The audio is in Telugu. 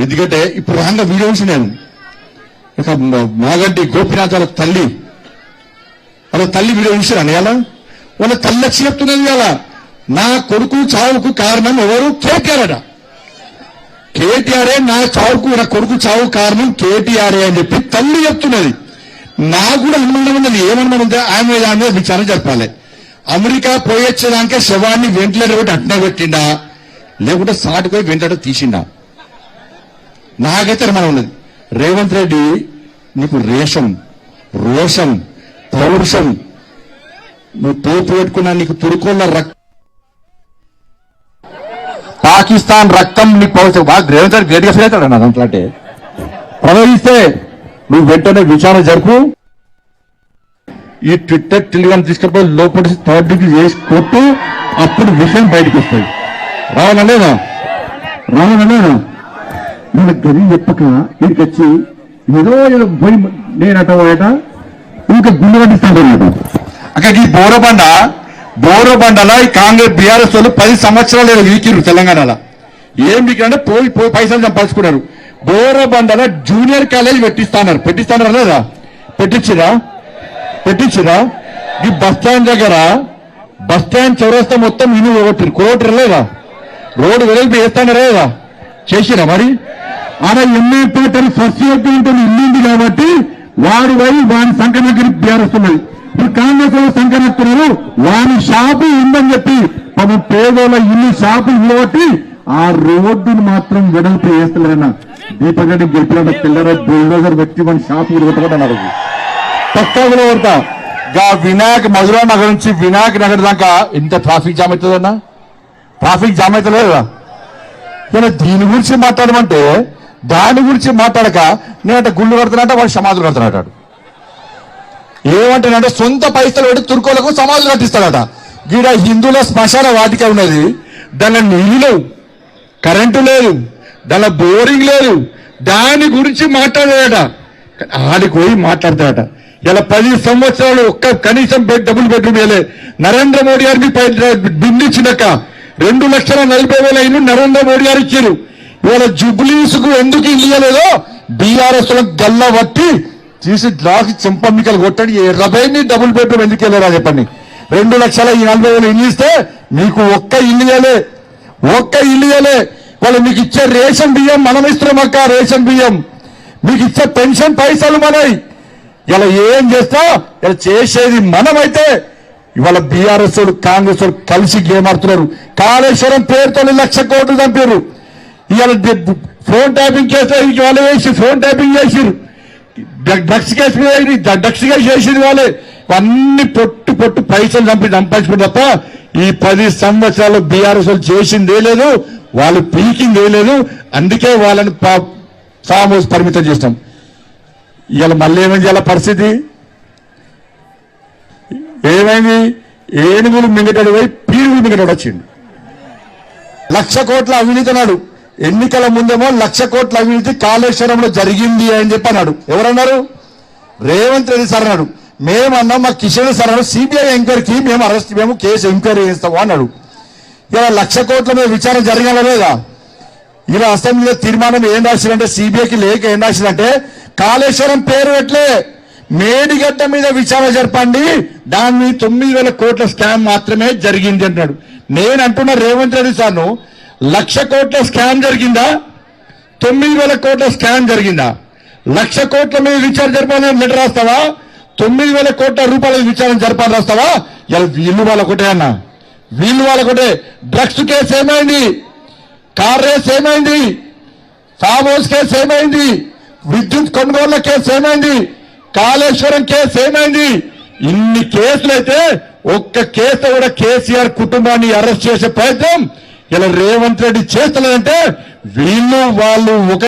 ఎందుకంటే ఇప్పుడు రాంగ వీడియో చూసి నేను ఇక మాగంటి గోపినాథ్ వాళ్ళ తల్లి వీడియో చూసాను ఎలా వాళ్ళ తల్లి వచ్చి చెప్తున్నది కదా నా కొడుకు చావుకు కారణం ఎవరు కేటీఆర్ అట. కేటీఆరే నా చావుకు నా కొడుకు చావు కారణం కేటీఆరే అని చెప్పి తల్లి చెప్తున్నది. నాకు కూడా అనుమానం ఉన్నది. ఏమన్నా ఉంటే ఆమె మీద విచారణ జరపాలి. అమెరికా పోయొచ్చేదానికే శవాన్ని వెంటిలేటర్ పెట్టి అట్నే పెట్టిండా లేకుంటే సాటుపోయి వెంటనే తీసిండా? నాకైతే అనుమానం ఉన్నది. రేవంత్ రెడ్డి నీకు రోషం పౌరుషం నువ్వు తోపు పెట్టుకున్నా నీకు తురుకోళ్ళ పాకిస్తాన్ రక్తం నీ పౌరుషం బాగా రేవంత్ రెడ్డి గట్టిగా ఫీల్ అవుతాడు నా దాంట్లో అంటే ప్రవహిస్తే నువ్వు వెంటనే విచారణ జరుపు. ఈ ట్విట్టర్ టెలిగ్రామ్ తీసుకపోయి లోపల థర్డ్ డిగ్రీ చేసి కొట్టు. అప్పుడు విషయం బయటకు వస్తుంది. రావాలా లేదా మన గది చెప్పక వీడికి వచ్చి ఏదో పోయి నేనట ఇంకా గుండె పట్టిస్తాను అక్కడ ఈ బోరబండలో ఈ కాంగ్రెస్ బీఆర్ఎస్ వాళ్ళు 10 సంవత్సరాలు వీకిరు తెలంగాణలో. ఏం వీకిరంటే పోయి పైసలు సంపాదించుకున్నారు. బోరబండలో జూనియర్ కాలేజ్ పెట్టిస్తాన్నారు లేదా? పెట్టించిరా ఈ బస్టాండ్ దగ్గర బస్టాండ్ చౌరస్తా మొత్తం ఇల్లు కోటి లేదా? రోడ్డు వెలుగు వేస్తానరా లేదా? చేసిరా మరి? ఆడ ఎన్నో పేటలు ఫస్ట్ ఇల్లు ఉంది కాబట్టి వాడి వాని సంఖ్య దగ్గర బీఆర్ఎస్ ఉన్నది. ఇప్పుడు కాంగ్రెస్ లో సంకరిస్తున్నారు. వారి షాపు ఉందని చెప్పి పాపం పేదోళ్ళ ఇల్లు షాపులు ఇవ్వబట్టి ఆ రోడ్డును మాత్రం వెడల్పు వేస్తలేరన్నా. దీపక్ రెడ్డి గెలిపిన పిల్లర బుల్డోజర్ వ్యక్తి మన షాపు కొట్టబడ్డారు. పక్కలో కొడతా వినాయక్ మధురా నగర్ నుంచి వినాయక్ నగర్ దాకా ఎంత ట్రాఫిక్ జామ్ అవుతుందన్నా? ట్రాఫిక్ జామ్ అవుతలేదా? దీని గురించి మాట్లాడమంటే దాని గురించి మాట్లాడక నేనంటే గుళ్ళు కడుతున్నట్ట వాడు సమాధులు కడుతున్నట్టాడు. ఏమంటానంటే సొంత పైసలు పెట్టి తుర్కోలకు సమాధులు కట్టిస్తాడట. గీడ హిందువుల శ్మశాన వాటిక ఉన్నది. దానిలో నీళ్ళు లేవు, కరెంటు లేదు, దానిలో బోరింగ్ లేదు. దాని గురించి మాట్లాడాడట. ఆడికి పోయి మాట్లాడతాడట. ఇలా 10 సంవత్సరాలు ఒక్క కనీసం డబుల్ బెడ్రూమ్ వేయలే. నరేంద్ర మోడీ గారికి బిందించినాక 2,40,000 ఇల్లు నరేంద్ర మోడీ గారు ఇచ్చారు. ఇవాళ జుబ్లీస్ కు ఎందుకు ఇల్లు ఇవ్వలేదో బీఆర్ఎస్ గల్ల బట్టి తీసి గ్లాస్ చెంపమ్మికలు కొట్టండి. 20 డబుల్ బెడ్రూమ్ ఎందుకు వెళ్ళారా చెప్పండి. 2,40,000 ఇల్లు ఇస్తే మీకు ఒక్క ఇల్లు ఇవ్వలే. వాళ్ళు మీకు ఇచ్చే రేషన్ బియ్యం మనం ఇస్తున్నాం అక్క. రేషన్ బియ్యం మీకు ఇచ్చే పెన్షన్ పైసలు మనవి. ఇలా ఏం చేస్తా ఇలా చేసేది మనమైతే ఇవాళ బీఆర్ఎస్ కాంగ్రెస్ కలిసి గేమ్ ఆడుతున్నారు. కాళేశ్వరం పేరుతో 1,00,000 కోట్లు చంపారు. ఇవాళ ఫోన్ ట్యాపింగ్ కేసు వాళ్ళు వేసి ఫోన్ ట్యాపింగ్ చేసిరు. డ్రగ్స్ కేసు చేసింది వాళ్ళే. అన్ని పొట్టు పైసలు సంపాదించుకుని తప్ప ఈ 10 సంవత్సరాలు బీఆర్ఎస్ చేసిందే లేదు, వాళ్ళు పీకిందే లేదు. అందుకే వాళ్ళని ఫామ్ హౌస్ పరిమితం చేస్తాం. ఇవాళ మళ్ళీ ఏమైంది? ఇలా పరిస్థితి ఏమైంది? ఏనుగులు మింగటాడు పోయి పీరుగులు మింగటాడు వచ్చిండు. 1,00,000 కోట్ల అవినీతి అన్నాడు. ఎన్నికల ముందేమో 1,00,000 కోట్ల అవినీతి కాళేశ్వరంలో జరిగింది అని చెప్పి అన్నాడు. ఎవరన్నారు? రేవంత్ రెడ్డి సార్ అన్నాడు. మేమన్నాం మా కిషన్ సార్ అన్నాడు సిబిఐ ఎంక్వైరీకి మేము కేసు ఎంక్వైరీ చేస్తాము అన్నాడు. ఇలా 1,00,000 కోట్ల మీద విచారణ జరగాల లేదా? ఇలా అసెంబ్లీలో తీర్మానం ఏం రాసిందంటే సిబిఐకి లేక ఏం రాసిందంటే కాళేశ్వరం పేరు ఎట్లే మేడిగడ్డ మీద విచారణ జరపండి, దాని 9,000 కోట్ల స్కామ్ మాత్రమే జరిగింది అంటున్నాడు. నేను అంటున్నా రేవంత్ రెడ్డి సార్ను 1,00,000 కోట్ల స్కామ్ జరిగిందా? 9,000 కోట్ల స్కామ్ జరిగిందా? 1,00,000 కోట్ల మీద విచారణ జరపాలని లెటర్ రాస్తావా? 9,000 కోట్ల రూపాయల విచారణ జరపాలని రాస్తావా? వీళ్ళు వాళ్ళకొటే అన్న, వీళ్ళు వాళ్ళకొటే. డ్రగ్స్ కేసు ఏమైంది? కార్ రేస్ ఏమైంది? ఫామ్ హౌస్ కేసు ఏమైంది? విద్యుత్ కొనుగోళ్ల కేసు ఏమైంది? కాళేశ్వరం కేసు ఏమైంది? ఇన్ని కేసులైతే ఒక్క కేసు కూడా కేసీఆర్ కుటుంబాన్ని అరెస్ట్ చేసే ప్రయత్నం ఇలా రేవంత్ రెడ్డి చేస్తున్నాడంటే వీళ్ళు వాళ్ళు ఒక